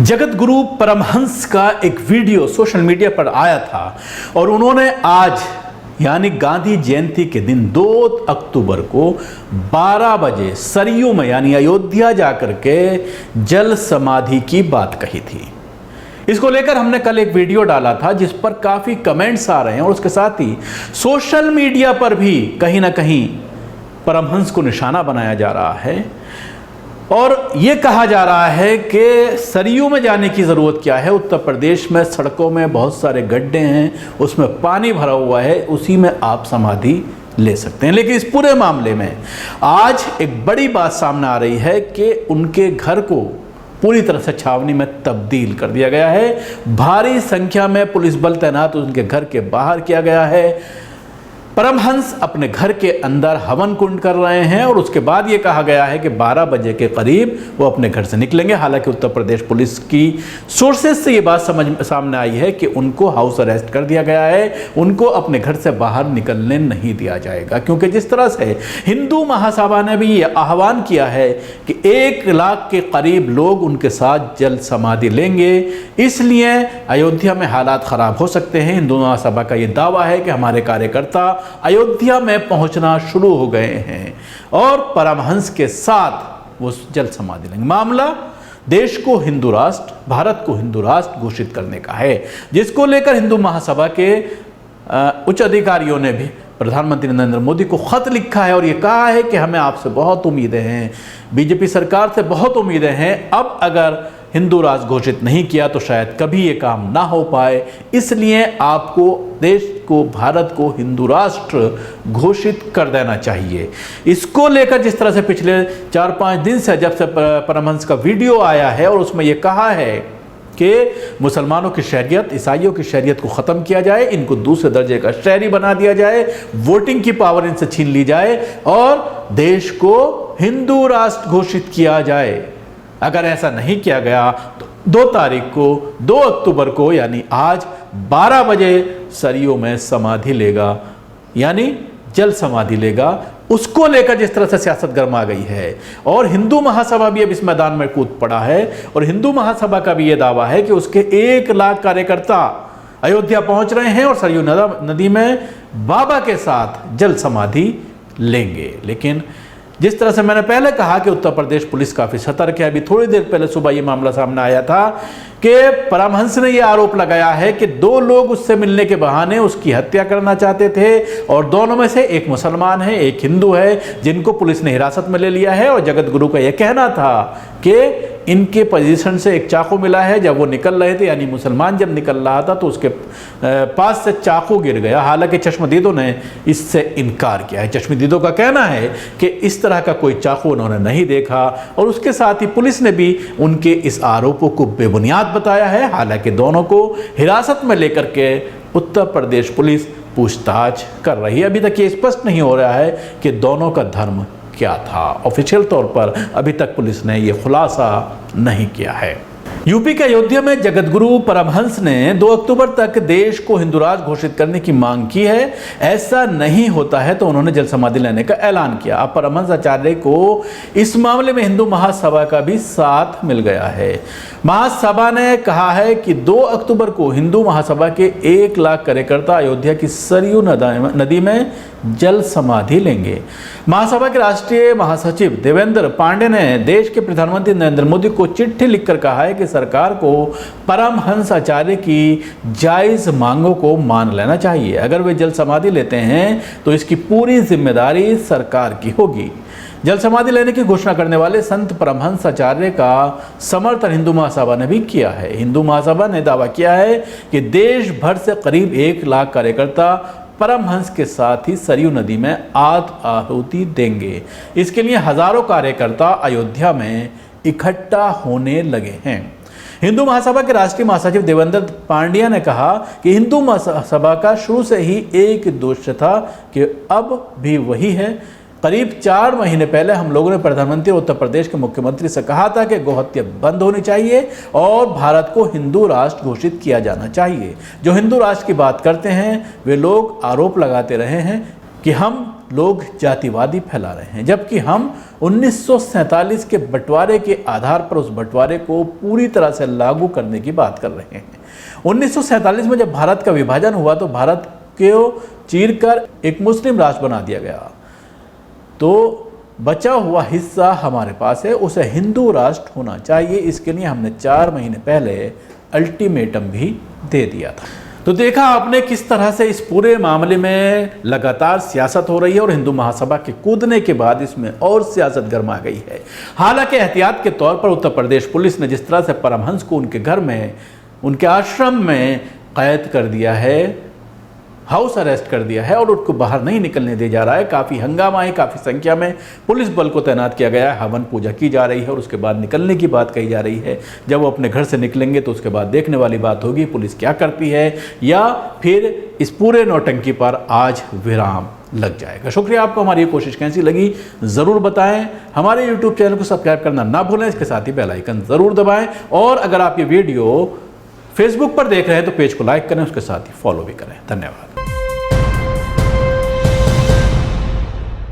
जगत गुरु परमहंस का एक video social media पर आया था और उन्होंने आज यानी गांधी जयंती के दिन 2 अक्टूबर को 12 बजे सरयू में यानी अयोध्या जाकर के जल समाधि की बात कही थी। इसको लेकर हमने कल एक वीडियो डाला था जिस पर काफ़ी कमेंट्स आ रहे हैं और उसके साथ ही सोशल मीडिया पर भी कहीं ना कहीं परमहंस को निशाना बनाया जा रहा है और ये कहा जा रहा है कि सरयू में जाने की ज़रूरत क्या है। उत्तर प्रदेश में सड़कों में बहुत सारे गड्ढे हैं, उसमें पानी भरा हुआ है, उसी में आप समाधि ले सकते हैं। लेकिन इस पूरे मामले में आज एक बड़ी बात सामने आ रही है कि उनके घर को पूरी तरह से छावनी में तब्दील कर दिया गया है। भारी संख्या में पुलिस बल तैनात उनके घर के बाहर किया गया है। परमहंस अपने घर के अंदर हवन कुंड कर रहे हैं और उसके बाद ये कहा गया है कि 12 बजे के करीब वो अपने घर से निकलेंगे। हालांकि उत्तर प्रदेश पुलिस की सोर्सेज से ये बात सामने आई है कि उनको हाउस अरेस्ट कर दिया गया है, उनको अपने घर से बाहर निकलने नहीं दिया जाएगा, क्योंकि जिस तरह से हिंदू महासभा ने भी ये आह्वान किया है कि 1 लाख के करीब लोग उनके साथ जल समाधि लेंगे, इसलिए अयोध्या में हालात ख़राब हो सकते हैं। हिंदू महासभा का ये दावा है कि हमारे कार्यकर्ता अयोध्या में पहुंचना शुरू हो गए हैं और परमहंस के साथ वो जल समाधि लेंगे। मामला देश को हिंदू राष्ट्र, भारत को हिंदू राष्ट्र घोषित करने का है, जिसको लेकर हिंदू महासभा के उच्च अधिकारियों ने भी प्रधानमंत्री नरेंद्र मोदी को खत लिखा है और ये कहा है कि हमें आपसे बहुत उम्मीदें हैं, बीजेपी सरकार से बहुत उम्मीदें हैं। अब अगर हिंदू राष्ट्र घोषित नहीं किया तो शायद कभी ये काम ना हो पाए, इसलिए आपको देश को, भारत को हिंदू राष्ट्र घोषित कर देना चाहिए। इसको लेकर जिस तरह से पिछले 4-5 दिन से जब से परमहंस का वीडियो आया है और उसमें ये कहा है कि मुसलमानों की शहरियत, ईसाइयों की शहरियत को ख़त्म किया जाए, इनको दूसरे दर्जे का शहरी बना दिया जाए, वोटिंग की पावर इनसे छीन ली जाए और देश को हिंदू राष्ट्र घोषित किया जाए। अगर ऐसा नहीं किया गया तो 2 तारीख को, 2 अक्टूबर को यानी आज 12 बजे सरयू में समाधि लेगा, यानी जल समाधि लेगा। उसको लेकर जिस तरह से सियासत गर्मा गई है और हिंदू महासभा भी अब इस मैदान में कूद पड़ा है और हिंदू महासभा का भी ये दावा है कि उसके 1 लाख कार्यकर्ता अयोध्या पहुंच रहे हैं और सरयू नदी में बाबा के साथ जल समाधि लेंगे। लेकिन जिस तरह से मैंने पहले कहा कि उत्तर प्रदेश पुलिस काफ़ी सतर्क है। अभी थोड़ी देर पहले सुबह ये मामला सामने आया था कि परमहंस ने यह आरोप लगाया है कि 2 लोग उससे मिलने के बहाने उसकी हत्या करना चाहते थे और दोनों में से एक मुसलमान है, एक हिंदू है, जिनको पुलिस ने हिरासत में ले लिया है। और जगत गुरु का यह कहना था कि इनके पोजीशन से एक चाकू मिला है, जब वो निकल रहे थे यानी मुसलमान जब निकल रहा था तो उसके पास से चाकू गिर गया। हालांकि चश्मदीदों ने इससे इनकार किया है। चश्मदीदों का कहना है कि इस तरह का कोई चाकू उन्होंने नहीं देखा और उसके साथ ही पुलिस ने भी उनके इस आरोपों को बेबुनियाद बताया है। हालांकि दोनों को हिरासत में लेकर के उत्तर प्रदेश पुलिस पूछताछ कर रही है। अभी तक ये स्पष्ट नहीं हो रहा है कि दोनों का धर्म क्या था। ऑफिशियल तौर पर अभी तक पुलिस ने यह खुलासा नहीं किया है। यूपी के अयोध्या में जगत गुरु परमहंस ने 2 अक्टूबर तक देश को हिंदू राष्ट्र घोषित करने की मांग की है। ऐसा नहीं होता है तो उन्होंने जल समाधि लेने का ऐलान किया। अब परमहंस आचार्य को इस मामले में हिंदू महासभा का भी साथ मिल गया है। महासभा ने कहा है कि 2 अक्टूबर को हिंदू महासभा के 1 लाख कार्यकर्ता अयोध्या की सरयू नदी में जल समाधि लेंगे। महासभा के राष्ट्रीय महासचिव देवेंद्र पांडे ने देश के प्रधानमंत्री नरेंद्र मोदी को चिट्ठी लिखकर कहा है कि सरकार को परमहंस आचार्य की जायज़ मांगों को मान लेना चाहिए। अगर वे जल समाधि लेते हैं तो इसकी पूरी जिम्मेदारी सरकार की होगी। जल समाधि लेने की घोषणा करने वाले संत परमहंस आचार्य का समर्थन हिंदू महासभा ने भी किया है। हिंदू महासभा ने दावा किया है कि देश भर से करीब 1 लाख कार्यकर्ता परमहंस के साथ ही सरयू नदी में आहुति देंगे। इसके लिए हजारों कार्यकर्ता अयोध्या में इकट्ठा होने लगे हैं। हिंदू महासभा के राष्ट्रीय महासचिव देवेंद्र पांड्या ने कहा कि हिंदू महासभा का शुरू से ही एक उद्देश्य था कि अब भी वही है। करीब 4 महीने पहले हम लोगों ने प्रधानमंत्री उत्तर प्रदेश के मुख्यमंत्री से कहा था कि गौहत्या बंद होनी चाहिए और भारत को हिंदू राष्ट्र घोषित किया जाना चाहिए। जो हिंदू राष्ट्र की बात करते हैं वे लोग आरोप लगाते रहे हैं कि हम लोग जातिवादी फैला रहे हैं, जबकि हम 1947 के बंटवारे के आधार पर उस बंटवारे को पूरी तरह से लागू करने की बात कर रहे हैं। 1947 में जब भारत का विभाजन हुआ तो भारत को चीरकर एक मुस्लिम राष्ट्र बना दिया गया, तो बचा हुआ हिस्सा हमारे पास है, उसे हिंदू राष्ट्र होना चाहिए। इसके लिए हमने 4 महीने पहले अल्टीमेटम भी दे दिया था। तो देखा आपने किस तरह से इस पूरे मामले में लगातार सियासत हो रही है और हिंदू महासभा के कूदने के बाद इसमें और सियासत गर्मा गई है। हालांकि एहतियात के तौर पर उत्तर प्रदेश पुलिस ने जिस तरह से परमहंस को उनके घर में, उनके आश्रम में कैद कर दिया है, हाउस अरेस्ट कर दिया है और उसको बाहर नहीं निकलने दिया जा रहा है, काफ़ी हंगामा है, काफ़ी संख्या में पुलिस बल को तैनात किया गया है, हवन पूजा की जा रही है और उसके बाद निकलने की बात कही जा रही है। जब वो अपने घर से निकलेंगे तो उसके बाद देखने वाली बात होगी पुलिस क्या करती है, या फिर इस पूरे नौटंकी पर आज विराम लग जाएगा। शुक्रिया, आपको हमारी ये कोशिश कैसी लगी ज़रूर बताएं। हमारे YouTube चैनल को सब्सक्राइब करना ना भूलें, इसके साथ ही बेल आइकन ज़रूर दबाएं और अगर आप ये वीडियो फेसबुक पर देख रहे हैं तो पेज को लाइक करें, उसके साथ ही फॉलो भी करें। धन्यवाद।